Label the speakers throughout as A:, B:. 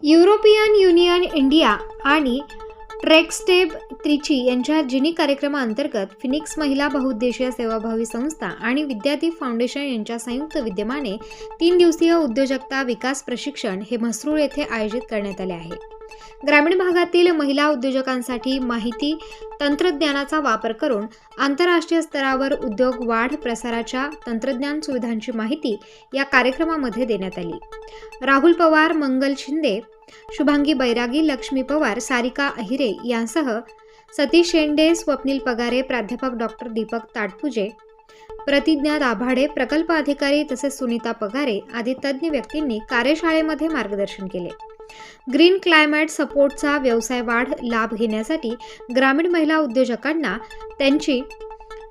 A: European union India आणि ट्रेक्स्टेब त्रिची यांच्या जिनी कार्यक्रमाअंतर्गत फिनिक्स महिला बहुउद्देशीय सेवाभावी संस्था आणि विद्यादीप फाउंडेशन यांच्या संयुक्त विद्यमाने 3 दिवसीय उद्योजकता विकास प्रशिक्षण हे म्हसरूळ येथे आयोजित करण्यात आले आहे। ग्रामीण भागातील महिला उद्योजकांसाठी माहिती तंत्रज्ञानाचा वापर करून आंतरराष्ट्रीय स्तरावर उद्योग वाढ प्रसाराच्या तंत्रज्ञान सुविधांची माहिती या कार्यक्रमामध्ये देण्यात आली। राहुल पवार, मंगल शिंदे, शुभांगी बैरागी, लक्ष्मी पवार, सारिका अहिरे यांसह सतीश शेंडे, स्वप्नील पगारे, प्राध्यापक डॉक्टर दीपक ताटपुजे, प्रतिज्ञा दाभाडे, प्रकल्प अधिकारी तसेच सुनीता पगारे आदी तज्ज्ञ व्यक्तींनी कार्यशाळेमध्ये मार्गदर्शन केले। ग्रीन क्लायमेट सपोर्टचा व्यवसाय वाढ लाभ घेण्यासाठी ग्रामीण महिला उद्योजकांना त्यांची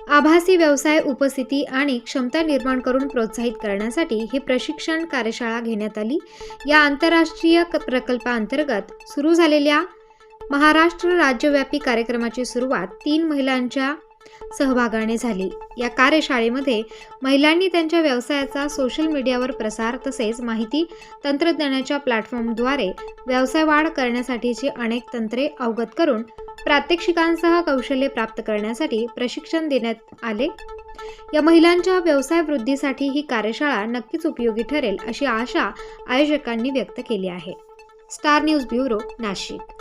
A: आभासी व्यवसाय उपस्थिती आणि क्षमता निर्माण करून प्रोत्साहित करण्यासाठी ही प्रशिक्षण कार्यशाळा घेण्यात आली। या आंतरराष्ट्रीय प्रकल्पाअंतर्गत सुरू झालेल्या महाराष्ट्र राज्यव्यापी कार्यक्रमाची सुरुवात 3 महिलांच्या सहभागाने झाली। या कार्यशाळेमध्ये महिलांनी त्यांच्या व्यवसायाचा सोशल मीडियावर प्रसार तसेच माहिती तंत्रज्ञानाच्या प्लॅटफॉर्मद्वारे व्यवसाय वाढ करण्यासाठीची अनेक तंत्रे अवगत करून प्रात्यक्षिकांसह कौशल्य प्राप्त करण्यासाठी प्रशिक्षण देण्यात आले। या महिलांच्या व्यवसाय वृद्धीसाठी ही कार्यशाळा नक्कीच उपयोगी ठरेल अशी आशा आयोजकांनी व्यक्त केली आहे। Star news bureau, Nashik.